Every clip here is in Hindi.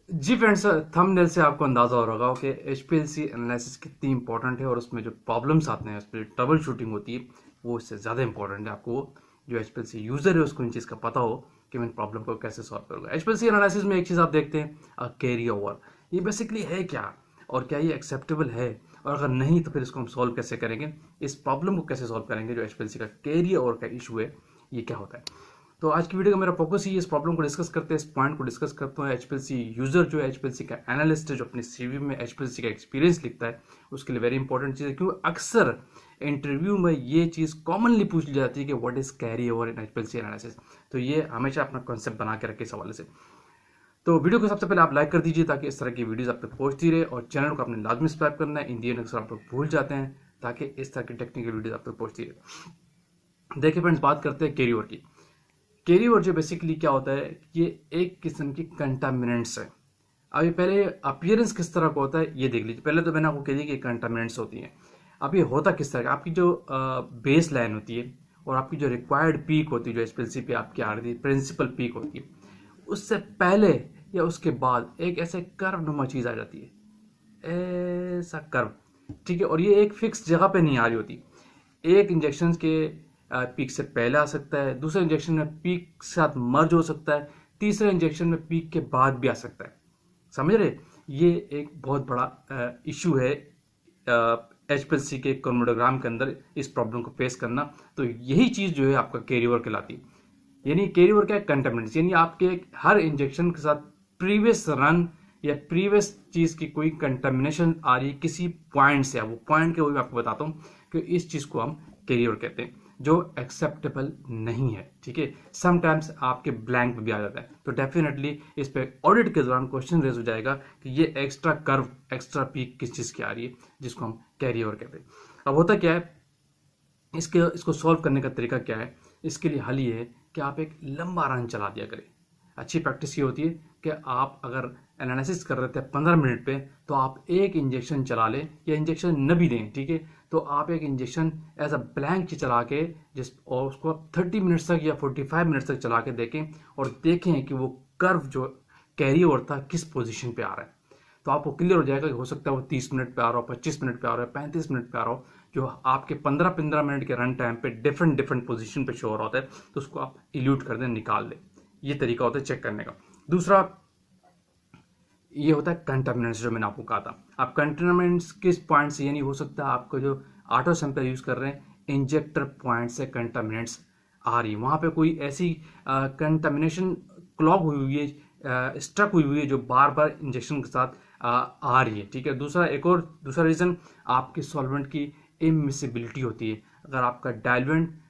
जी फ्रेंड्स, थंबनेल से आपको अंदाज़ा हो रहा होगा कि एचपीएलसी एनालिसिस कितनी इंपॉर्टेंट है और उसमें जो प्रॉब्लम्स आते हैं, उसमें ट्रबल शूटिंग होती है, वो इससे ज़्यादा इंपॉर्टेंट है। आपको जो एचपीएलसी यूज़र है उसको इन चीज़ का पता हो कि मैं इन प्रॉब्लम को कैसे सॉल्व करूँगा। एचपीएलसी एनालिसिस में एक चीज़ आप देखते हैं, कैरी ओवर। ये बेसिकली है क्या, और क्या ये एक्सेप्टेबल है, और अगर नहीं तो फिर इसको हम सॉल्व कैसे करेंगे, इस प्रॉब्लम को कैसे सॉल्व करेंगे। जो एचपीएलसी का कैरी ओवर का इशू है, ये क्या होता है। तो आज की वीडियो का मेरा फोकस ही इस प्रॉब्लम को डिस्कस करते हैं, इस पॉइंट को डिस्कस करते हैं। एचपीएलसी यूजर जो है, एचपीएलसी का एनालिस्ट है, जो अपने सीवी में एचपीएलसी का एक्सपीरियंस लिखता है, उसके लिए वेरी इंपॉर्टेंट चीज़ है, क्योंकि अक्सर इंटरव्यू में ये चीज़ कॉमनली पूछ ली जाती है कि what is carry over in HPLC analysis. तो ये हमेशा अपना कॉन्सेप्ट बना के रखे इस हवाले से। तो वीडियो को सबसे पहले आप लाइक कर दीजिए ताकि इस तरह की वीडियोस आप तक पहुंचती रहे, और चैनल को आपने लाजमी सब्सक्राइब करना है। इंडियन अक्सर आप लोग भूल जाते हैं, ताकि इस तरह की टेक्निकल वीडियोस आप तक पहुंचती रहे। देखिए फ्रेंड्स, बात करते हैं कैरी ओवर की। कैरी ओवर जो बेसिकली क्या होता है, ये एक किस्म की कंटामिनेंट्स है। अभी पहले अपीयरेंस किस तरह का होता है ये देख लीजिए। पहले तो मैंने आपको कह दिया कि कंटामिनेंट्स होती हैं। अब ये होता किस तरह का, आपकी जो बेस लाइन होती है और आपकी जो रिक्वायर्ड पीक होती है, जो एचपीएलसी पे आपकी आ रही है, प्रिंसिपल पीक होती है, उससे पहले या उसके बाद एक ऐसे कर्व नुमा चीज़ आ जाती है, ऐसा कर्व। ठीक है, और ये एक फिक्स जगह पे नहीं आ रही होती। एक इंजेक्शन के पीक से पहले आ सकता है, दूसरे इंजेक्शन में पीक के साथ मर्ज हो सकता है, तीसरे इंजेक्शन में पीक के बाद भी आ सकता है। समझ रहे, ये एक बहुत बड़ा इशू है एचपीएलसी के क्रोमोडोग्राम के अंदर, इस प्रॉब्लम को फेस करना। तो यही चीज़ जो है आपका कैरी ओवर कहलाती है। यानी कैरी ओवर क्या है, कंटेमिनेंट्स, यानी आपके हर इंजेक्शन के साथ प्रीवियस रन या प्रीवियस चीज़ की कोई कंटेमिनेशन आ रही है किसी पॉइंट से। वो पॉइंट के वो मैं आपको बताता हूँ कि इस चीज़ को हम कैरी ओवर कहते हैं, जो एक्सेप्टेबल नहीं है। ठीक है, समटाइम्स आपके ब्लैंक भी आ जाता है, तो डेफिनेटली इस पे ऑडिट के दौरान क्वेश्चन रेज हो जाएगा कि ये एक्स्ट्रा कर्व, एक्स्ट्रा पीक किस चीज़ की आ रही है, जिसको हम कैरी ओवर कहते हैं। अब होता क्या है, इसको सॉल्व करने का तरीका क्या है। इसके लिए हल ये है कि आप एक लंबा रन चला दिया करें। अच्छी प्रैक्टिस ये होती है कि आप अगर एनालिसिस कर रहे थे 15 मिनट पे, तो आप एक इंजेक्शन चला लें, या इंजेक्शन न भी दें। ठीक है, तो आप एक इंजेक्शन एज अ ब्लैंक चला के और उसको आप 30 मिनट्स तक या 45 मिनट्स तक चला के देखें, और देखें कि वो कर्व जो कैरी ओवर था किस पोजीशन पे आ रहा है। तो आपको क्लियर हो जाएगा कि हो सकता है वो 30 मिनट पे आ रहा हो, 25 मिनट पे आ रहा है, 35 मिनट पे आ रहा हो। जो आपके 15-15 मिनट के रन टाइम पे डिफरेंट डिफरेंट पोजीशन पे शो हो रहा होता है, तो उसको आप इल्यूट कर दें, निकाल दें। ये तरीका होता है चेक करने का। दूसरा ये होता है कंटामिनेंट्स, जो मैंने आपको कहा था। आप कंटामिनेंट्स किस पॉइंट से, यानी हो सकता है आपको जो ऑटो सैंपल यूज कर रहे हैं, इंजेक्टर पॉइंट से कंटामिनेंट्स आ रही है, वहां पे कोई ऐसी कंटामिनेशन क्लॉग हुई है, स्टक हुई है, जो बार बार इंजेक्शन के साथ आ रही है। ठीक है, दूसरा रीजन आपकी सॉल्वेंट की इमिसिबिलिटी होती है। अगर आपका डाइल्यूएंट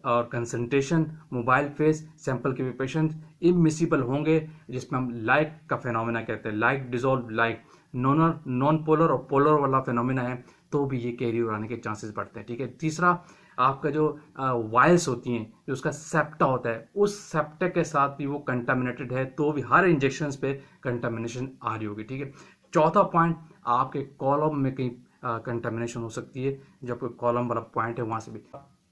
और कंसंट्रेशन, मोबाइल फेज, सैंपल के प्रिपरेशन इमिसिबल होंगे, जिसमें हम लाइक का फेनोमेना कहते हैं, like dissolve like, non polar और पोलर वाला फेनोमेना है, तो भी ये कैरी ओवर आने के चांसेस बढ़ते हैं। ठीक है, तीसरा आपका जो वायल्स होती हैं, जो उसका सेप्टा होता है, उस सेप्टा के साथ भी वो कंटामिनेटेड है, तो भी हर इंजेक्शन पे कंटामिनेशन आ रही होगी। ठीक है, चौथा पॉइंट, आपके कॉलम में कहीं कंटामिनेशन हो सकती है, जब कोई कॉलम वाला पॉइंट है वहां से भी।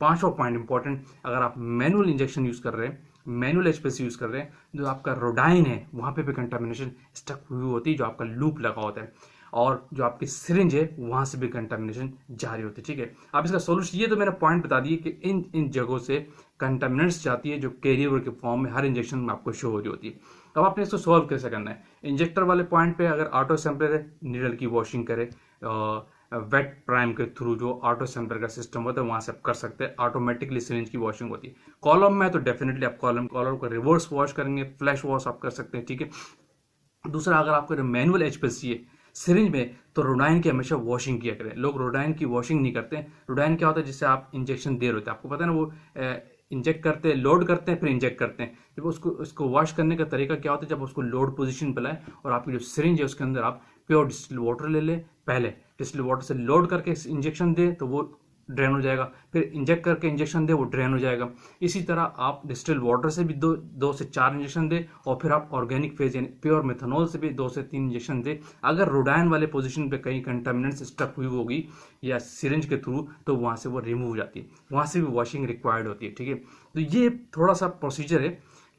पांचवा पॉइंट इंपॉर्टेंट, अगर आप मैनुअल इंजेक्शन यूज कर रहे हैं, मैनुअल एचपीएलसी यूज कर रहे हैं, जो आपका रोडाइन है वहां पे भी कंटामिनेशन स्टक हुई होती है, जो आपका लूप लगा होता है, और जो आपकी सिरिंज है वहां से भी कंटामिनेशन जारी होती है। ठीक है, अब इसका सोल्यूशन, ये तो मैंने पॉइंट बता दिए कि इन इन जगहों से कंटामिनेंट्स जाती है, जो कैरी ओवर के फॉर्म में हर इंजेक्शन में आपको शो हो रही होती है। अब आपने इसको सॉल्व कैसे करना है। इंजेक्टर वाले पॉइंट पे अगर ऑटो सैंपलर है, नीडल की वॉशिंग करे, वेट प्राइम के थ्रू जो ऑटो सैंपलर का सिस्टम होता है वहां से आप कर सकते हैं, ऑटोमेटिकली सिरिंज की वॉशिंग होती है। कॉलम में तो डेफिनेटली आप कॉलम को रिवर्स वॉश करेंगे, फ्लैश वॉश आप कर सकते हैं। ठीक है, दूसरा, अगर आपको मैनुअल एचपीएलसी है सिरिंज में, तो रोडाइन की हमेशा वॉशिंग किया करें। लोग रोडाइन की वॉशिंग नहीं करते हैं। रोडाइन क्या होता है, जिससे आप इंजेक्शन दे रहे होते हैं, आपको पता है ना, वो इंजेक्ट करते हैं, लोड करते हैं, फिर इंजेक्ट करते हैं। जब उसको वॉश करने का तरीका क्या होता है, जब उसको लोड पोजीशन पे लाए और आपकी जो सिरिंज है उसके अंदर आप प्योर डिस्टिल वाटर ले लें, पहले डिस्टिल वाटर से लोड करके इंजेक्शन दे तो वो ड्रेन हो जाएगा, फिर इंजेक्ट करके इंजेक्शन दे वो ड्रेन हो जाएगा। इसी तरह आप डिस्टिल वाटर से भी दो से चार इंजेक्शन दे, और फिर आप ऑर्गेनिक फेज यानी प्योर मेथनॉल से भी 2 से 3 इंजेक्शन दे। अगर रोडाइन वाले पोजीशन पे कहीं कंटामिनेंट्स स्टक हुई होगी या सिरिंज के थ्रू, तो वहां से वो रिमूव हो जाती है, वहां से भी वॉशिंग रिक्वायर्ड होती है। ठीक है, तो ये थोड़ा सा प्रोसीजर है